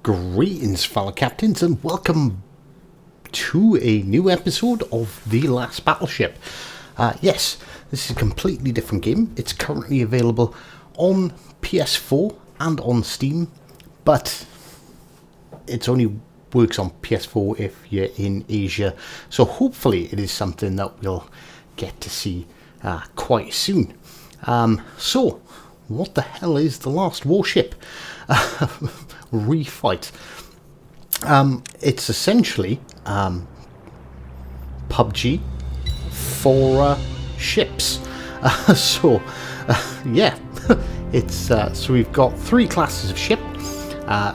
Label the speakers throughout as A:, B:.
A: Greetings, fellow captains, and welcome to a new episode of The Last Battleship. Yes, this is a completely different game. It's currently available on PS4 and on Steam, but it only works on PS4 if you're in Asia. So hopefully it is something that we'll get to see quite soon. So, what the hell is The Last Warship? Refight. It's essentially PUBG for ships. Yeah, it's so we've got three classes of ship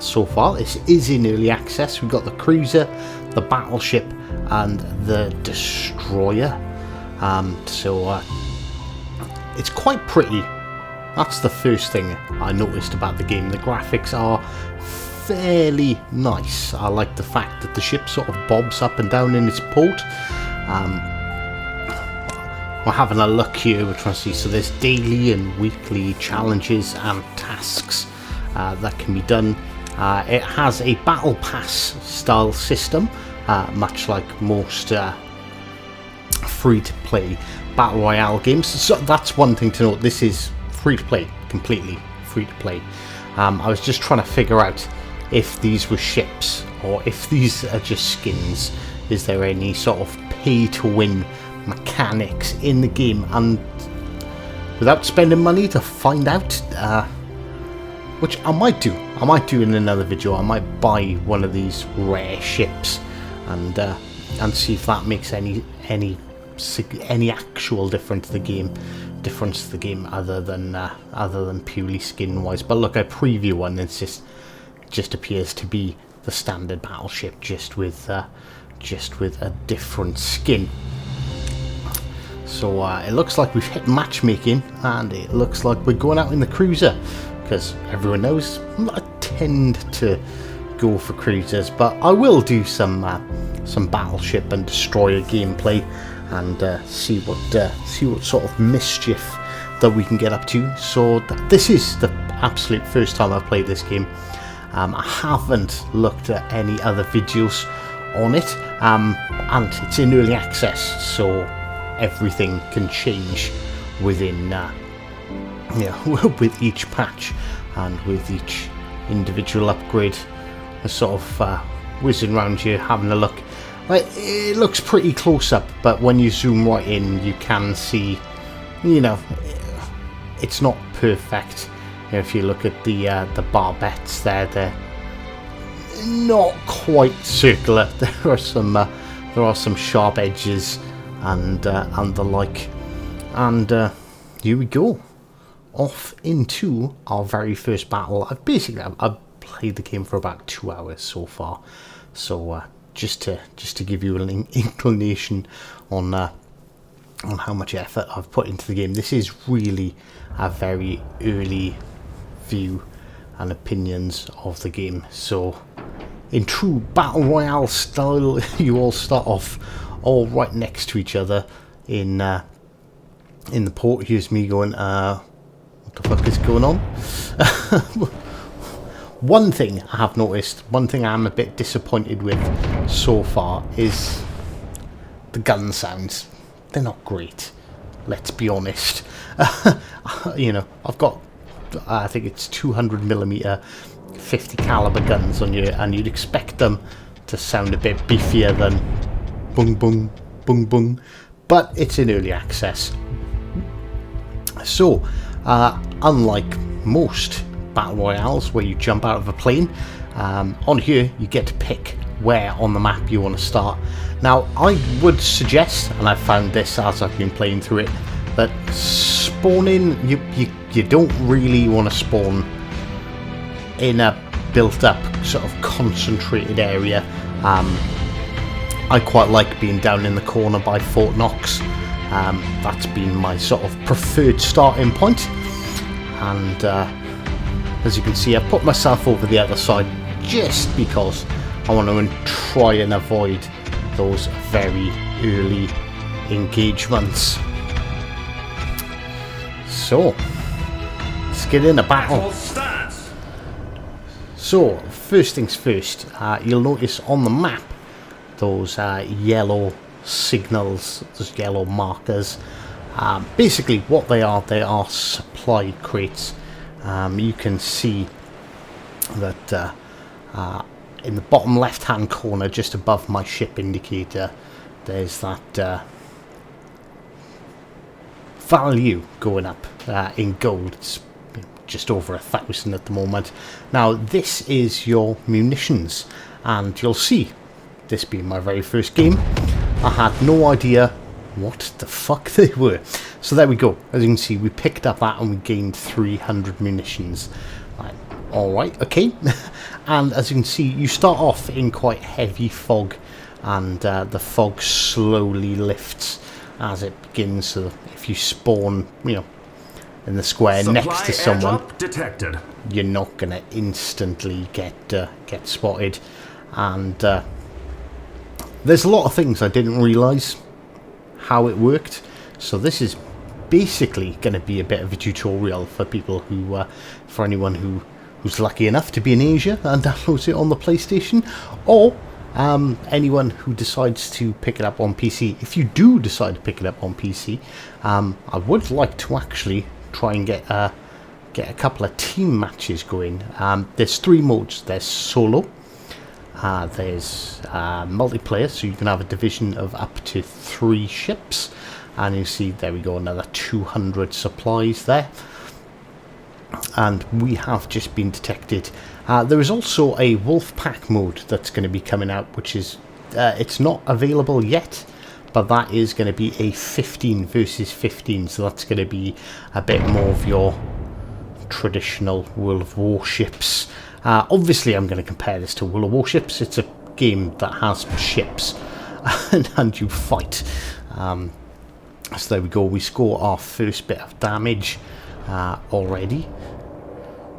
A: so far. This is in early access. We've got the cruiser, the battleship, and the destroyer. It's quite pretty. That's the first thing I noticed about the game. The graphics are fairly nice. I like the fact that the ship sort of bobs up and down in its port. We're having a look here, we're trying to see, so there's daily and weekly challenges and tasks that can be done. It has a battle pass style system, much like most free-to-play battle royale games. So that's one thing to note. This is free to play, completely free to play. I was just trying to figure out if these were ships or if these are just skins. Is there any sort of pay to win mechanics in the game? And without spending money to find out, which I might do in another video. I might buy one of these rare ships and see if that makes any actual difference to the game. Other than purely skin wise. But look, I preview one, and it just appears to be the standard battleship, just with a different skin. So it looks like we've hit matchmaking, and it looks like we're going out in the cruiser, because everyone knows I tend to go for cruisers, but I will do some battleship and destroyer gameplay and see what sort of mischief that we can get up to. So this is the absolute first time I've played this game. I haven't looked at any other videos on it, and it's in early access, so everything can change within with each patch and with each individual upgrade. I sort of whizzing around here having a look. It looks pretty close up, but when you zoom right in, you can see, it's not perfect. If you look at the barbettes there, they're not quite circular. There are some sharp edges and the like. And here we go, off into our very first battle. I've played the game for about 2 hours so far. So just to give you an inclination on how much effort I've put into the game. This is really a very early view and opinions of the game. So in true battle royale style, you all start off all right next to each other in the port. Here's me going, what the fuck is going on? One thing I have noticed, one thing I'm a bit disappointed with so far is the gun sounds. They're not great, let's be honest. I've got, I think it's 200mm 50 caliber guns on you, and you'd expect them to sound a bit beefier than boom boom boom boom, but it's in early access. So unlike most battle royales where you jump out of a plane, on here you get to pick where on the map you want to start. Now I would suggest, and I've found this as I've been playing through it, that spawning, you don't really want to spawn in a built up sort of concentrated area. I quite like being down in the corner by Fort Knox. That's been my sort of preferred starting point, and as you can see, I've put myself over the other side just because I want to try and avoid those very early engagements. So let's get in a battle. So, first things first, you'll notice on the map those yellow signals, those yellow markers. Basically what they are supply crates. You can see that in the bottom left hand corner, just above my ship indicator, there's that value going up in gold. It's just over 1,000 at the moment. Now this is your munitions, and you'll see, this being my very first game, I had no idea what the fuck they were. So there we go. As you can see, we picked up that and we gained 300 munitions. Alright, okay. And as you can see, you start off in quite heavy fog, and the fog slowly lifts as it begins. So if you spawn, you know, in the square
B: Supply
A: next to someone,
B: detected.
A: You're not going to instantly get spotted. And there's a lot of things I didn't realise how it worked. So this is basically going to be a bit of a tutorial for people who, for anyone who's lucky enough to be in Asia and downloads it on the PlayStation, or anyone who decides to pick it up on PC. If you do decide to pick it up on PC, I would like to actually try and get a couple of team matches going. There's 3 modes. There's solo, there's multiplayer, so you can have a division of up to 3 ships, and you see there we go, another 200 supplies there. And we have just been detected. There is also a wolf pack mode that's going to be coming out, which is it's not available yet, but that is going to be a 15 versus 15, so that's going to be a bit more of your traditional World of Warships. Obviously I'm going to compare this to World of Warships. It's a game that has ships and you fight. So there we go, we score our first bit of damage already.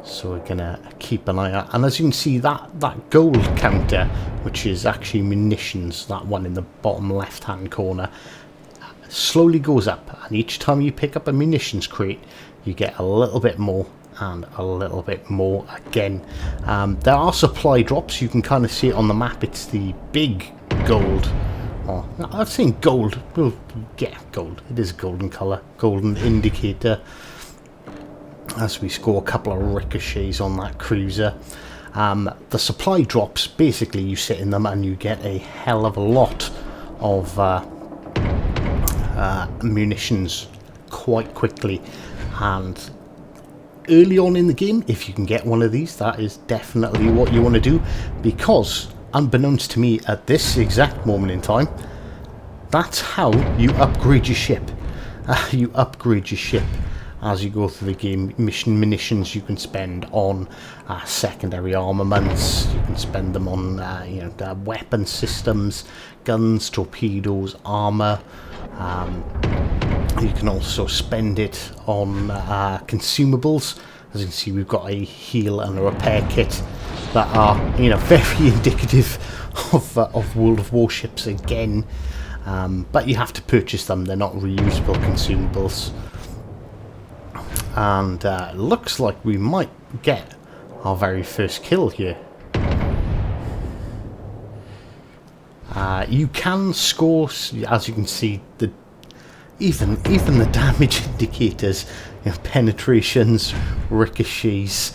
A: So we're gonna keep an eye out, and as you can see, that gold counter, which is actually munitions, that one in the bottom left hand corner, slowly goes up, and each time you pick up a munitions crate you get a little bit more and a little bit more again. There are supply drops. You can kind of see it on the map. It's the big gold, oh, I've seen gold, well, yeah, gold, it is a golden colour, golden indicator, as we score a couple of ricochets on that cruiser. The supply drops, basically you sit in them and you get a hell of a lot of munitions quite quickly. And early on in the game, if you can get one of these, that is definitely what you want to do, because unbeknownst to me at this exact moment in time, that's how you upgrade your ship. You upgrade your ship as you go through the game. Munitions you can spend on secondary armaments, you can spend them on weapon systems, guns, torpedoes, armour. You can also spend it on consumables. As you can see, we've got a heal and a repair kit that are, very indicative of World of Warships again. But you have to purchase them, they're not reusable consumables. And looks like we might get our very first kill here. You can score, as you can see, even the damage indicators, penetrations, ricochets,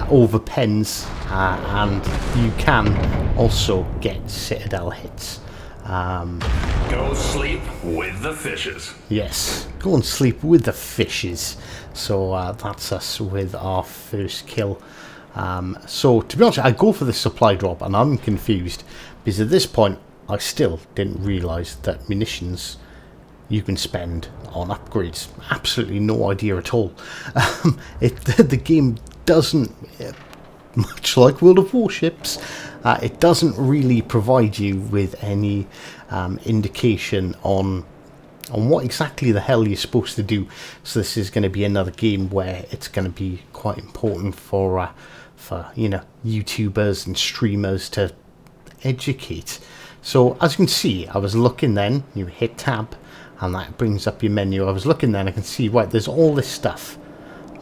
A: overpens, and you can also get citadel hits.
B: Go sleep with the fishes.
A: Yes, go and sleep with the fishes. So that's us with our first kill. So to be honest, I go for the supply drop and I'm confused, because at this point I still didn't realise that munitions you can spend on upgrades. Absolutely no idea at all. The game doesn't, much like World of Warships, it doesn't really provide you with any indication on what exactly the hell you're supposed to do. So this is going to be another game where it's going to be quite important for YouTubers and streamers to educate. So as you can see, I was looking then, you hit tab and that brings up your menu. I was looking then, I can see, right, there's all this stuff,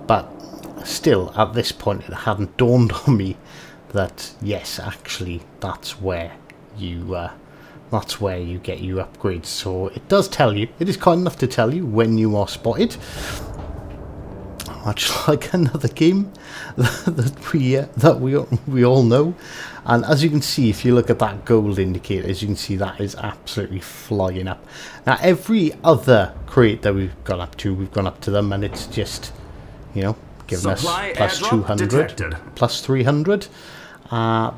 A: but still, at this point, it hadn't dawned on me that, yes, actually, that's where you get your upgrades. So it does tell you, it is kind enough to tell you when you are spotted. Much like another game that we all know. And as you can see, if you look at that gold indicator, as you can see, that is absolutely flying up. Now, every other crate that we've gone up to them, and it's just, you know, giving us plus 200, detected. Plus 300. Not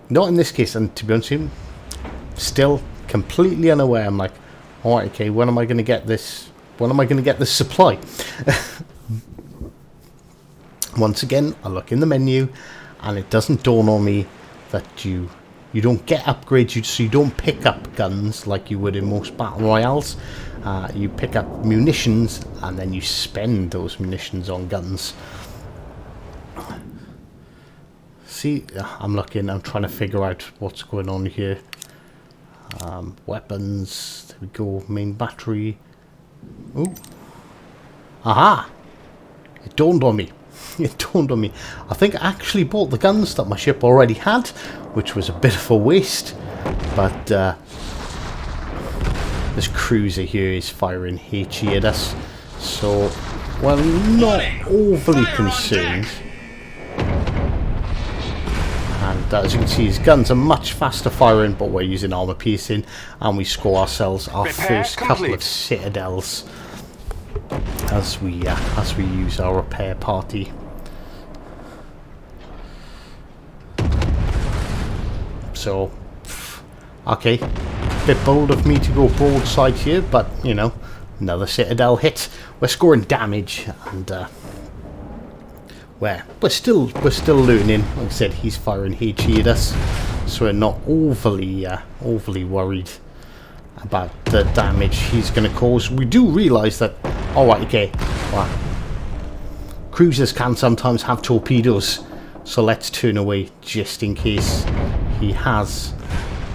A: in this case, and to be honest with you, still completely unaware. I'm like, alright, okay, when am I going to get this? When am I going to get this supply? Once again, I look in the menu, and it doesn't dawn on me that you don't get upgrades, so you don't pick up guns like you would in most battle royales. You pick up munitions, and then you spend those munitions on guns. See, I'm looking, I'm trying to figure out what's going on here. Weapons, there we go, main battery. Ooh. Aha! It dawned on me. It dawned on me. I think I actually bought the guns that my ship already had, which was a bit of a waste. But this cruiser here is firing HE at us, so we're not overly concerned. And as you can see, his guns are much faster firing, but we're using armor piercing, and we score ourselves our first couple of citadels as we use our repair party. So, okay, bit bold of me to go broadside here, but you know, another citadel hit. We're scoring damage, and we're still learning. Like I said, he's firing HE at us, so we're not overly worried about the damage he's going to cause. We do realise that, alright, okay, well, cruisers can sometimes have torpedoes, so let's turn away just in case he has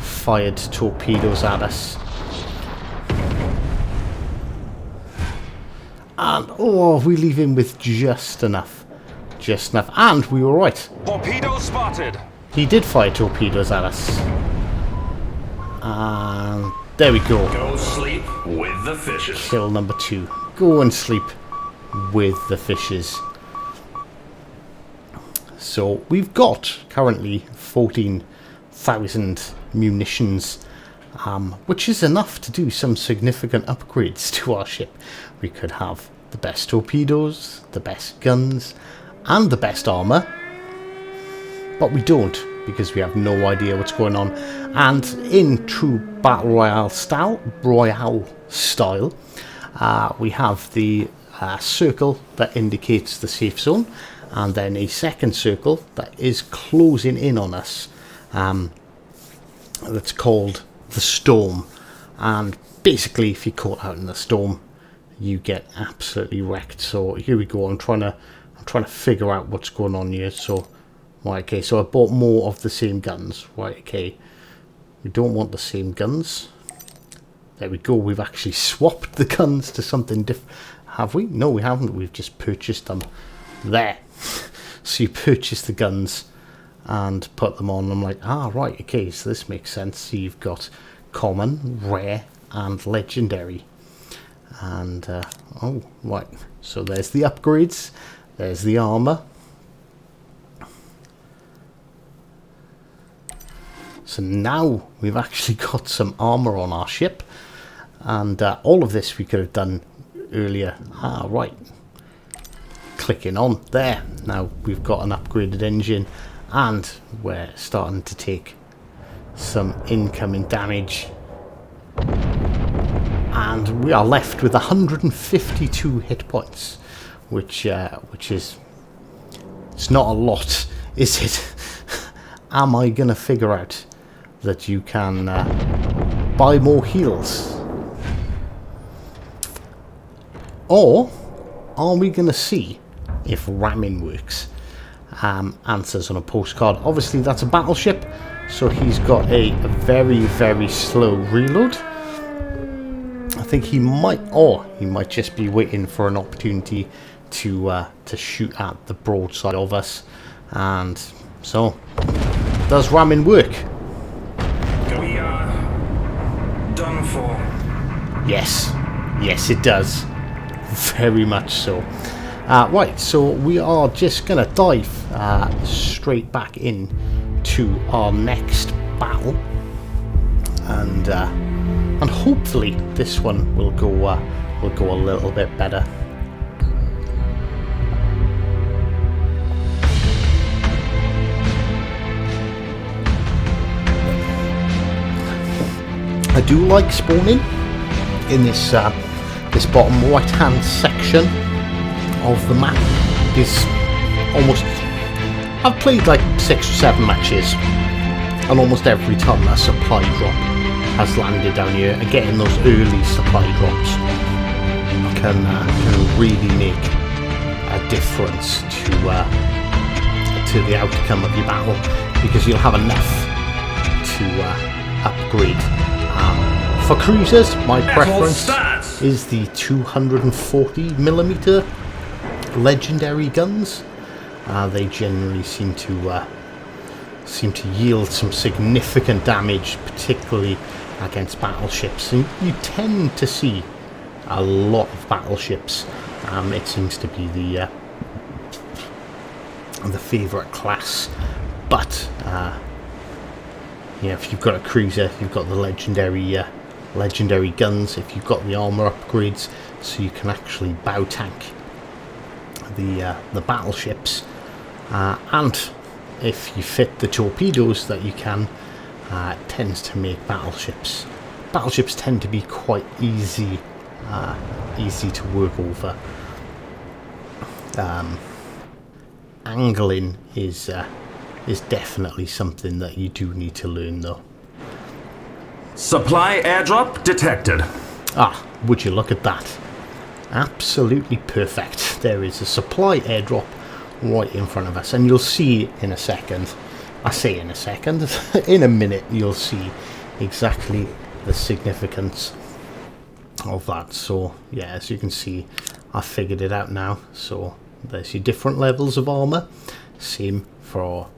A: fired torpedoes at us. And, oh, we leave him with just enough. Just enough. And we were right.
B: Torpedo spotted.
A: He did fire torpedoes at us. And there we go.
B: Go sleep with the fishes.
A: Kill number 2. Go and sleep with the fishes. So we've got currently 14,000 munitions, which is enough to do some significant upgrades to our ship. We could have the best torpedoes, the best guns, and the best armor, but we don't, because we have no idea what's going on. And in true battle royale style, we have the circle that indicates the safe zone, and then a second circle that is closing in on us, that's called the storm. And basically, if you're caught out in the storm, you get absolutely wrecked. So here we go. I'm trying to figure out what's going on here. So, right, okay, so I bought more of the same guns. Right, okay, we don't want the same guns. There we go. We've actually swapped the guns to something different. Have we? No, we haven't. We've just purchased them. There. So you purchase the guns and put them on. I'm like, ah, right, okay, so this makes sense. So you've got common, rare, and legendary. And, oh, right. So there's the upgrades. There's the armor. So now we've actually got some armor on our ship. And all of this we could have done earlier. Ah, right. Clicking on there. Now we've got an upgraded engine, and we're starting to take some incoming damage. And we are left with 152 hit points, which is, it's not a lot, is it? Am I gonna figure out that you can buy more heals, or are we gonna see if ramming works? Answers on a postcard. Obviously that's a battleship, so he's got a very, very slow reload. I think he might just be waiting for an opportunity to shoot at the broadside of us, and so does ramming work?
B: We are done for.
A: Yes, it does, very much so. Right, so we are just gonna dive straight back in to our next battle, and hopefully this one will go a little bit better. I do like spawning in this this bottom right hand section of the map. Is almost, I've played like 6 or 7 matches, and almost every time a supply drop has landed down here, and getting those early supply drops can really make a difference to the outcome of your battle, because you'll have enough to upgrade. For cruisers, my preference is the 240mm legendary guns. They generally seem to yield some significant damage, particularly against battleships. And you tend to see a lot of battleships. It seems to be the favourite class. But if you've got a cruiser, you've got the legendary guns. If you've got the armour upgrades, so you can actually bow tank the battleships, and if you fit the torpedoes that you can, it tends to make battleships tend to be quite easy to work over. Angling is definitely something that you do need to learn, though.
B: Supply airdrop detected.
A: Would you look at that? Absolutely perfect. There is a supply airdrop right in front of us, and you'll see in a second, I say in a second, in a minute, you'll see exactly the significance of that. So yeah, as you can see, I figured it out now. So there's your different levels of armor, same for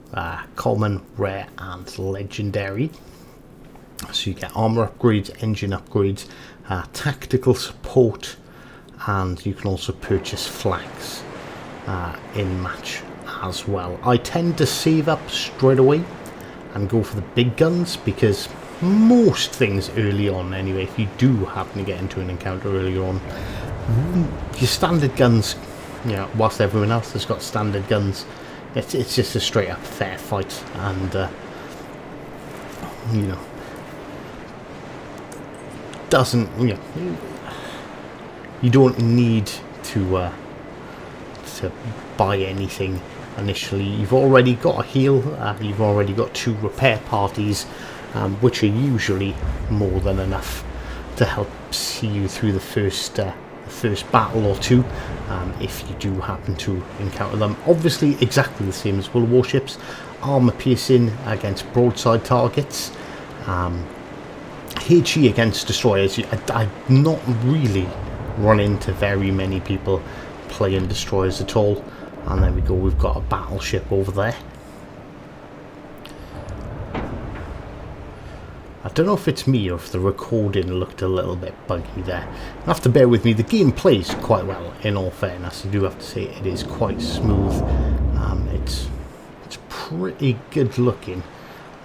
A: common, rare and legendary. So you get armor upgrades, engine upgrades, tactical support, and you can also purchase flags in match as well. I tend to save up straight away and go for the big guns, because most things early on anyway, if you do happen to get into an encounter earlier on, your standard guns, whilst everyone else has got standard guns, it's just a straight up fair fight, and doesn't, you don't need to buy anything initially. You've already got a heal, you've already got 2 repair parties, which are usually more than enough to help see you through the first battle or 2, if you do happen to encounter them. Obviously exactly the same as will warships, armor piercing against broadside targets, HE against destroyers. I've not really run into very many people playing destroyers at all. And there we go, we've got a battleship over there. I don't know if it's me or if the recording looked a little bit buggy there. You have to bear with me. The game plays quite well, in all fairness. I do have to say it is quite smooth. It's pretty good looking.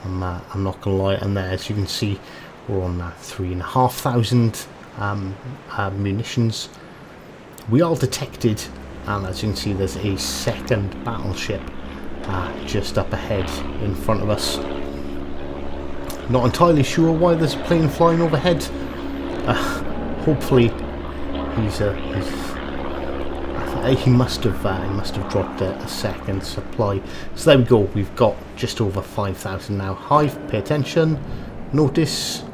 A: I'm not gonna lie. And there, as you can see, we're on 3,500 munitions. We are detected, and as you can see, there's a second battleship just up ahead in front of us. Not entirely sure why there's a plane flying overhead. Hopefully he must have dropped a second supply. So there we go, we've got just over 5,000 now. Hive, pay attention, notice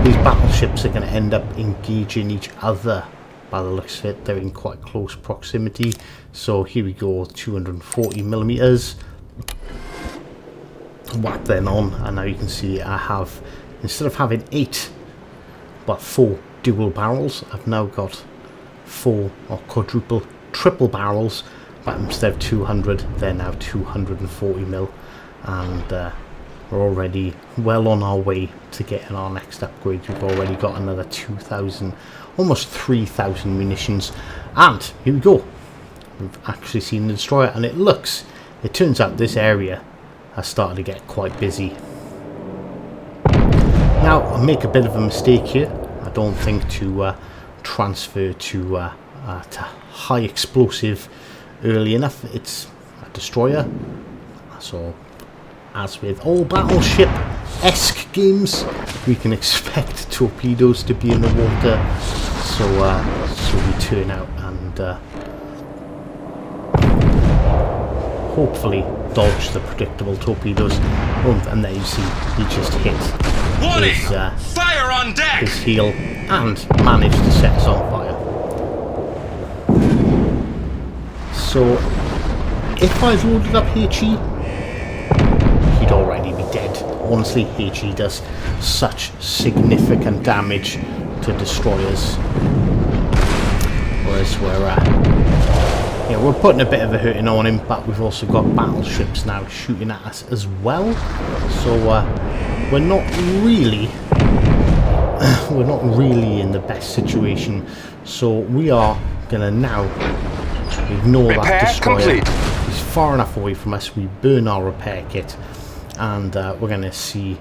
A: these battleships are going to end up engaging each other. By the looks of it, they're in quite close proximity. So here we go, 240mm. Whack them on, and now you can see I have, instead of having 8 but 4 dual barrels, I've now got 4 or quadruple triple barrels, but instead of 200 they're now 240mm, and we're already well on our way to getting our next upgrade. We've already got another 2,000, almost 3,000 munitions, and here we go. We've actually seen the destroyer, and it turns out this area has started to get quite busy. Now, I make a bit of a mistake here. I don't think to transfer to high explosive early enough. It's a destroyer, so as with all battleship-esque games, we can expect torpedoes to be in the water. So we turn out and hopefully dodge the predictable torpedoes. And there you see, he just hit
B: Fire on deck!
A: his heel and managed to set us on fire. So if I'd loaded up HE, he'd already be dead. Honestly, HE does such significant damage to destroyers, whereas we're putting a bit of a hurting on him, but we've also got battleships now shooting at us as well. So we're not really in the best situation. So we are gonna now ignore that destroyer.
B: Complete.
A: He's far enough away from us. We burn our repair kit, and we're gonna see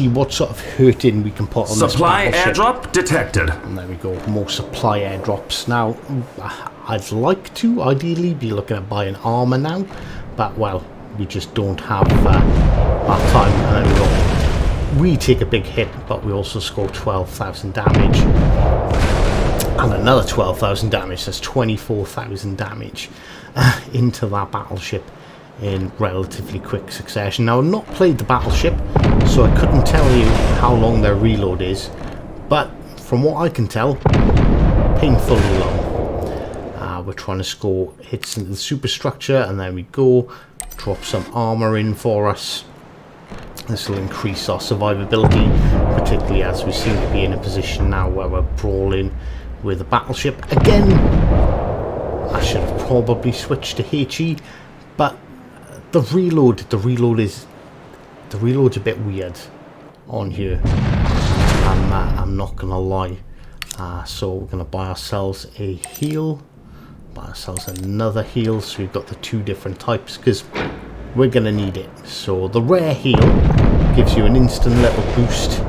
A: what sort of hurting we can put on this
B: Supply
A: battleship.
B: airdrop detected.
A: And there we go, more supply airdrops. Now, I'd like to ideally be looking at buying armour now, but well, we just don't have that time. And then we take a big hit, but we also score 12,000 damage. And another 12,000 damage, that's 24,000 damage into that battleship in relatively quick succession. Now, I've not played the battleship, so I couldn't tell you how long their reload is, but from what I can tell, painfully long. We're trying to score hits into the superstructure, and there we go. Drop some armor in for us. This will increase our survivability, particularly as we seem to be in a position now where we're brawling with a battleship. Again, I should have probably switched to HE, but the reload's a bit weird on here. I'm not gonna lie. So we're gonna buy ourselves a heal, buy ourselves another heal, so we've got the two different types because we're gonna need it. So the rare heal gives you an instant little boost,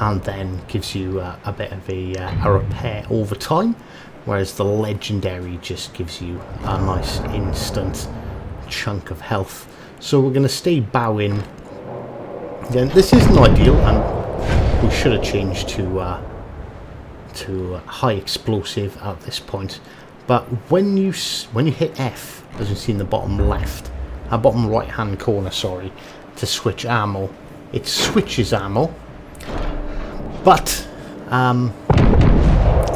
A: and then gives you a bit of a repair over time, whereas the legendary just gives you a nice instant chunk of health. So we're gonna stay bowing. Then this isn't ideal, and we should have changed to high explosive at this point. But when you hit F, as you see in the bottom left, bottom right hand corner, sorry, to switch ammo, it switches ammo, but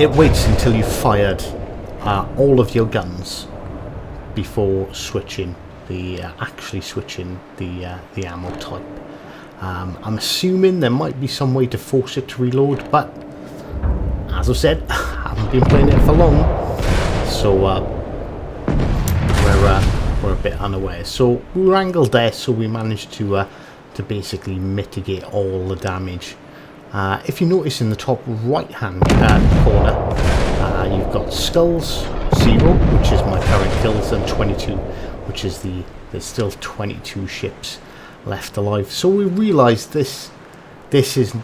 A: it waits until you've fired all of your guns before switching actually switching the ammo type. I'm assuming there might be some way to force it to reload, but as I've said, I haven't been playing it for long, so we're a bit unaware. So we were angled there, so we managed to basically mitigate all the damage. If you notice in the top right hand corner, you've got skulls 0, which is my current kills, and 22, which is there's still 22 ships left alive. So we realised this is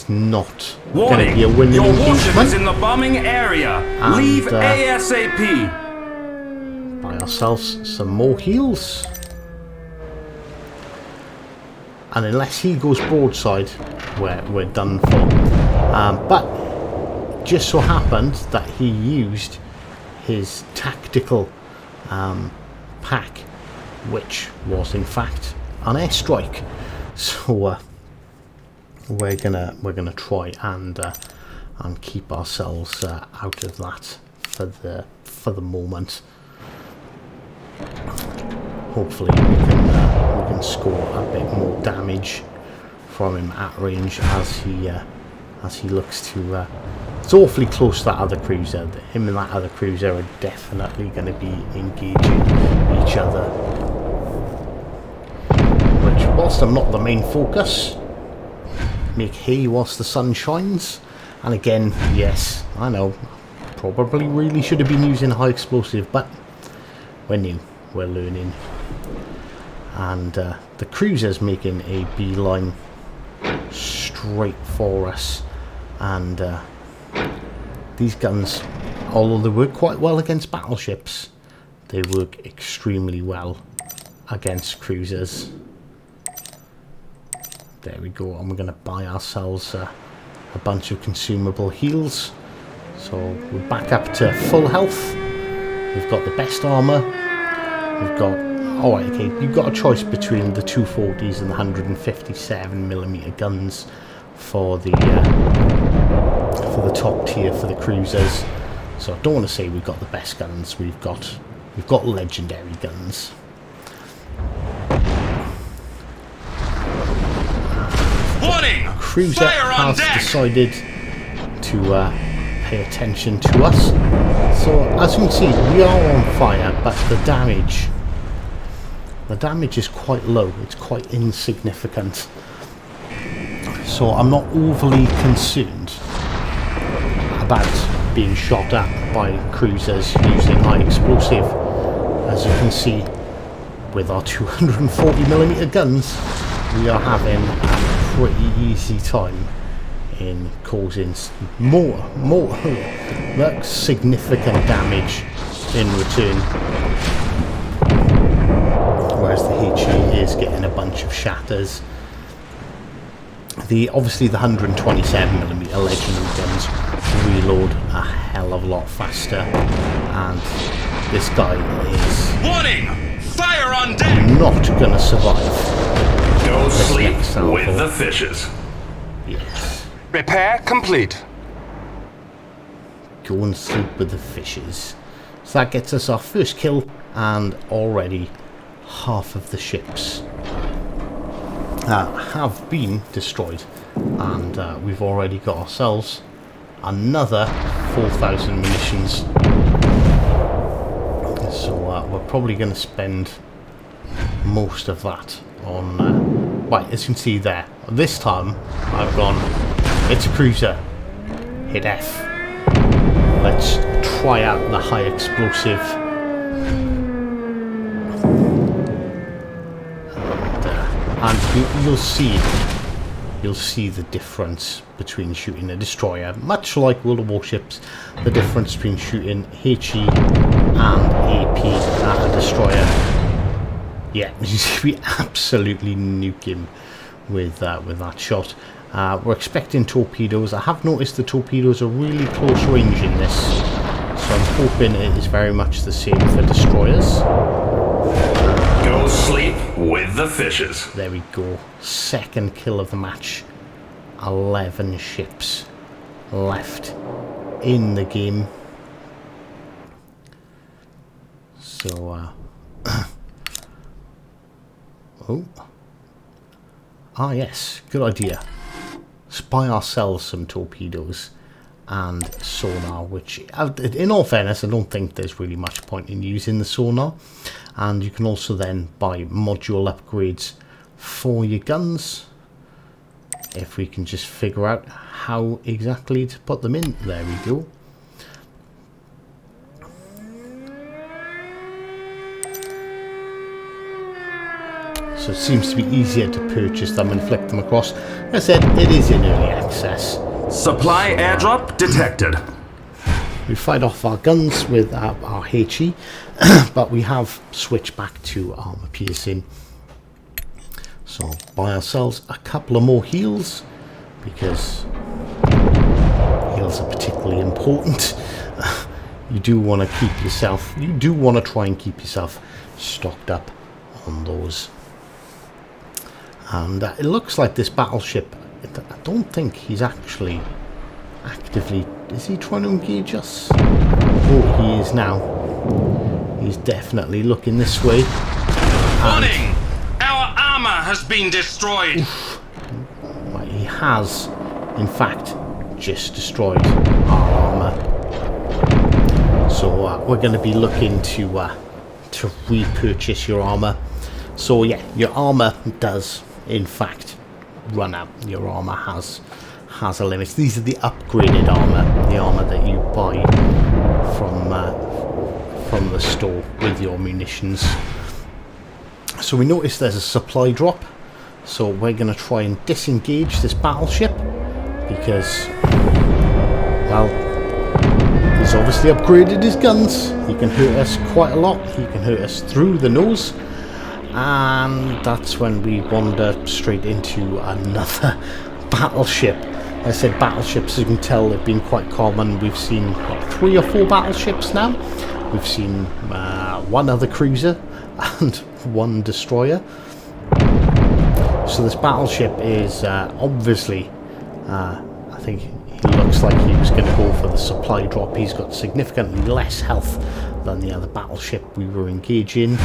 A: not going to be a winning
B: your
A: engagement.
B: warship is in the bombing area.
A: And,
B: Leave ASAP.
A: Buy ourselves some more heals. And unless he goes broadside, we're done for. But just so happened that he used his tactical pack, which was in fact an airstrike. So we're gonna try and keep ourselves out of that for the moment. Hopefully we can score a bit more damage from him at range as as he looks to... it's awfully close to that other cruiser. Him and that other cruiser are definitely going to be engaging each other. Which, whilst I'm not the main focus, make hay whilst the sun shines. And again, yes, I know, probably really should have been using high explosive, but we're new, we're learning. And the cruiser's making a beeline straight for us. And these guns, although they work quite well against battleships, they work extremely well against cruisers. There we go, and we're going to buy ourselves a bunch of consumable heals. So we're back up to full health. We've got the best armour. We've got... Alright, okay, you've got a choice between the 240s and the 157mm guns for the top tier for the cruisers. So I don't want to say we've got the best guns. We've got legendary guns.
B: Warning!
A: Cruiser has decided to pay attention to us. So as you can see, we are on fire, but the damage is quite low. It's quite insignificant. So I'm not overly concerned about being shot at by cruisers using high explosive. As you can see, with our 240mm guns, we are having a pretty easy time in causing more significant damage in return, whereas the HE is getting a bunch of shatters. Obviously the 127mm legendary guns reload a hell of a lot faster, and this guy is
B: fire on deck!
A: Not gonna survive.
B: Go sleep with the fishes.
A: Yes.
C: Repair complete.
A: Go and sleep with the fishes. So that gets us our first kill, and already half of the ships have been destroyed, and we've already got ourselves another 4,000 munitions. So we're probably going to spend most of that on right, as you can see there, this time I've gone, it's a cruiser, hit F. Let's try out the high explosive. And you'll see the difference between shooting a destroyer, much like World of Warships, the difference between shooting HE and AP at a destroyer. Yeah, you see, we absolutely nuke him with that shot. We're expecting torpedoes. I have noticed the torpedoes are really close range in this, so I'm hoping it is very much the same for destroyers.
B: Go sleep with the fishes.
A: There we go. Second kill of the match. 11 ships left in the game. So, oh. Ah, yes. Good idea. Let's buy ourselves some torpedoes and sonar, which, in all fairness, I don't think there's really much point in using the sonar. And you can also then buy module upgrades for your guns, if we can just figure out how exactly to put them in. There we go. So it seems to be easier to purchase them and flick them across. As I said, it is in early access.
B: Supply airdrop detected.
A: We fired off our guns with our HE, but we have switched back to armor piercing. So buy ourselves a couple of more heals, because heals are particularly important. You do want to try and keep yourself stocked up on those. And it looks like this battleship, I don't think he's actually actively, is he trying to engage us? Oh, he is now. He's definitely looking this way.
B: Warning! Our armor has been destroyed.
A: Right, he has, in fact, just destroyed our armour. So we're going to be looking to repurchase your armour. So yeah, your armour does in fact run out. Your armour has a limit. These are the upgraded armour, the armour that you buy from the store with your munitions. So we notice there's a supply drop, so we're going to try and disengage this battleship because, well, he's obviously upgraded his guns. He can hurt us quite a lot. He can hurt us through the nose, and that's when we wander straight into another battleship. I said battleships, as you can tell, they've been quite common. We've seen 3 or 4 battleships now. We've seen 1 other cruiser and 1 destroyer. So this battleship is obviously, I think he looks like he was going to go for the supply drop. He's got significantly less health than the other battleship we were engaging,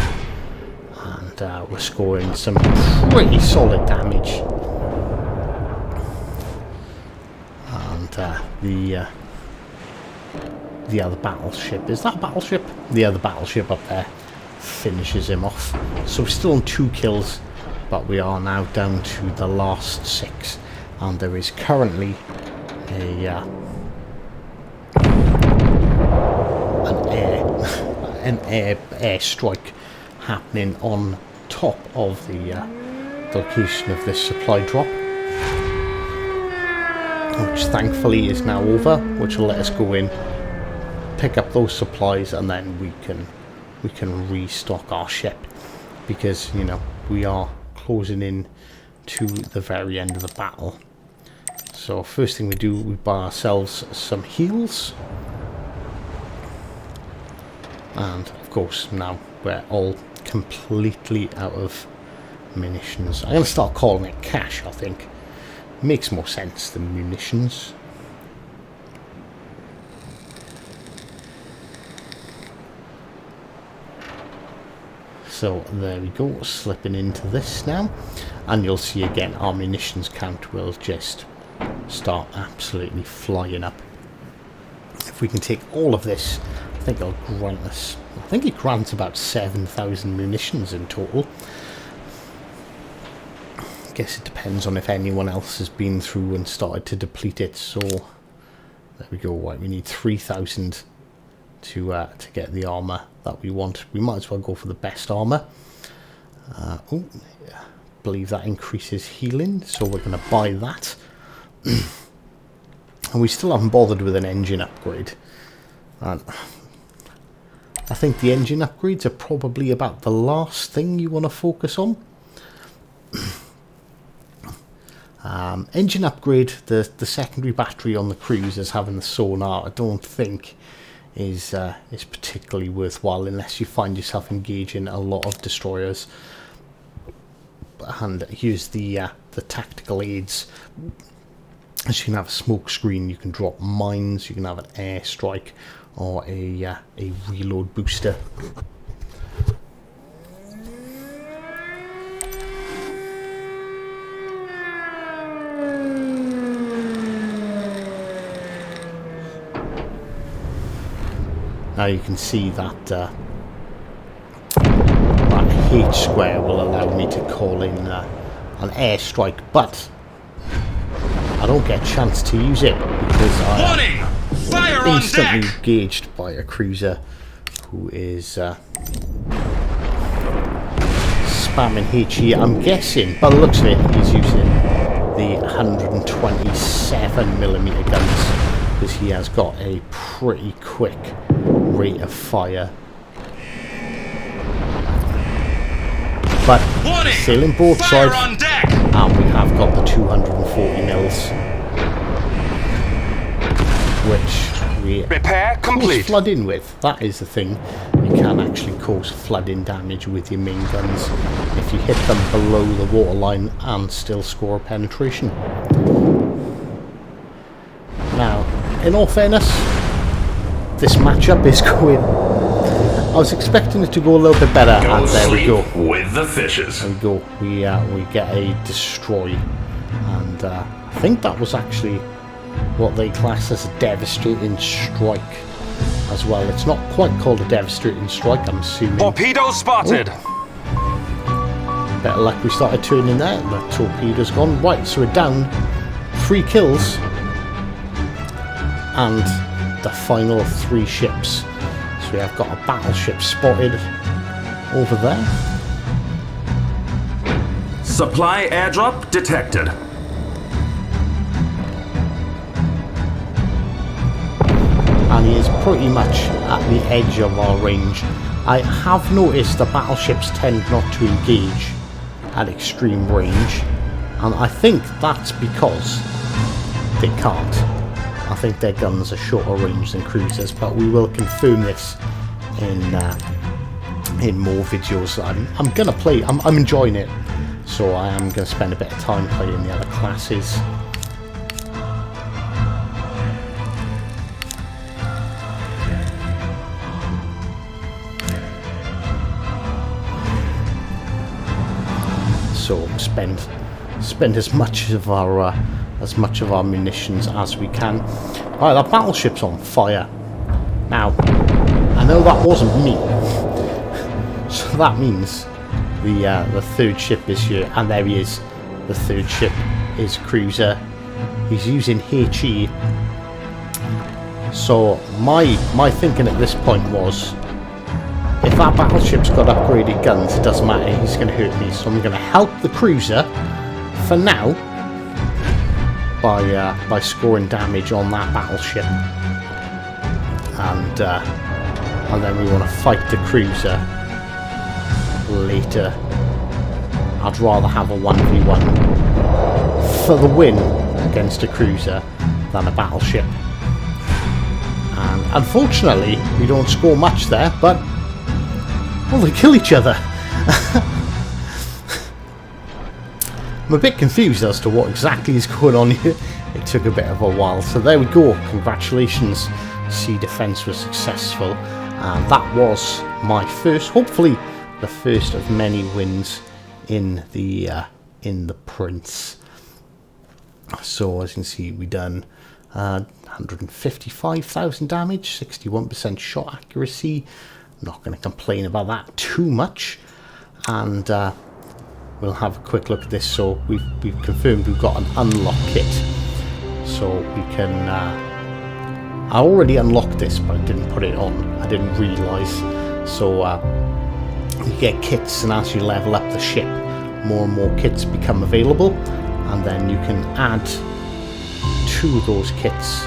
A: and we're scoring some pretty solid damage. The other battleship, is that a battleship? The other battleship up there finishes him off. So we're still on 2 kills, but we are now down to the last 6, and there is currently an air strike happening on top of the location of this supply drop, which thankfully is now over, which will let us go in, pick up those supplies, and then we can restock our ship, because, you know, we are closing in to the very end of the battle. So first thing we do, we buy ourselves some heals, and of course now we're all completely out of munitions. I'm going to start calling it cash, I think. Makes more sense than munitions. So there we go, slipping into this now, and you'll see again our munitions count will just start absolutely flying up. If we can take all of this, I think it'll grant us, I think it grants about 7,000 munitions in total. I guess it depends on if anyone else has been through and started to deplete it. So there we go. Right, we need 3,000 to get the armor that we want. We might as well go for the best armor. I believe that increases healing, so we're going to buy that. And we still haven't bothered with an engine upgrade. And I think the engine upgrades are probably about the last thing you want to focus on. Engine upgrade, the secondary battery on the cruisers having the sonar, I don't think is particularly worthwhile unless you find yourself engaging a lot of destroyers. And here's the tactical aids. As you can have a smoke screen, you can drop mines, you can have an airstrike or a reload booster. Now you can see that that H square will allow me to call in an airstrike, but I don't get a chance to use it because I am instantly engaged by a cruiser who is spamming HE. I'm guessing, by the looks of it, he's using the 127mm guns because he has got a pretty quick rate of fire. But sailing broadside, and we have got the 240mm, which we cause flooding with. That is the thing. You can actually cause flooding damage with your main guns if you hit them below the waterline and still score penetration. Now, in all fairness, this matchup is going... I was expecting it to go a little bit better, and there we go.
B: With the fishes.
A: There we go. We get a destroy, and I think that was actually what they class as a devastating strike as well. It's not quite called a devastating strike, I'm assuming.
B: Torpedo spotted!
A: Oh. Better luck we started turning there. The torpedo's gone. Right, so we're down 3 kills. And the final 3 ships. So we have got a battleship spotted over there.
B: Supply airdrop detected.
A: And he is pretty much at the edge of our range. I have noticed the battleships tend not to engage at extreme range, and I think that's because they can't. I think their guns are shorter range than cruisers, but we will confirm this in more videos. I'm gonna play. I'm enjoying it, so I am gonna spend a bit of time playing the other classes. So spend as much of our munitions as we can. Right, that battleship's on fire. Now, I know that wasn't me, so that means the 3rd ship is here, and there he is. The 3rd ship is a cruiser. He's using HE. So my thinking at this point was, if that battleship's got upgraded guns, it doesn't matter, he's going to hurt me. So I'm going to help the cruiser for now by scoring damage on that battleship, and then we want to fight the cruiser later. I'd rather have a 1v1 for the win against a cruiser than a battleship. And unfortunately, we don't score much there, but well, they kill each other. I'm a bit confused as to what exactly is going on here. It took a bit of a while. So there we go. Congratulations. Sea defense was successful. And that was my first, hopefully the first of many wins in the Prince. So as you can see, we done 155,000 damage, 61% shot accuracy. I'm not going to complain about that too much, and we'll have a quick look at this. So we've confirmed we've got an unlock kit, so we can I already unlocked this, but I didn't put it on. I didn't realise. So you get kits, and as you level up the ship, more and more kits become available, and then you can add to those kits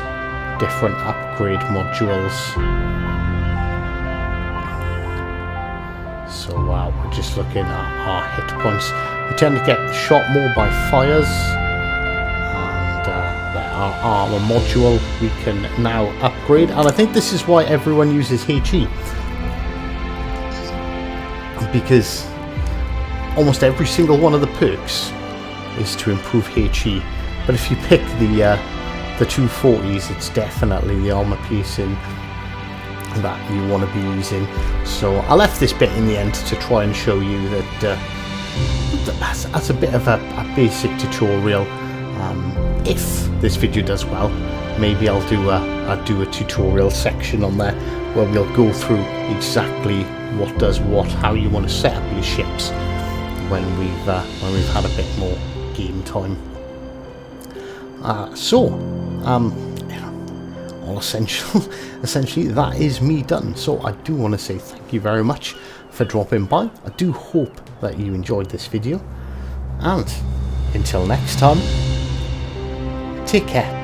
A: different upgrade modules. So we're just looking at our hit points. We tend to get shot more by fires, and our armor module we can now upgrade. And I think this is why everyone uses HE, because almost every single one of the perks is to improve HE. But if you pick the 240s, it's definitely the armor piercing that you want to be using. So I left this bit in the end to try and show you that as a bit of a basic tutorial. If this video does well, maybe I'll do a tutorial section on there where we'll go through exactly what does what, how you want to set up your ships when we've had a bit more game time. All essentially that is me done. So I do want to say thank you very much for dropping by. I do hope that you enjoyed this video, and until next time, take care.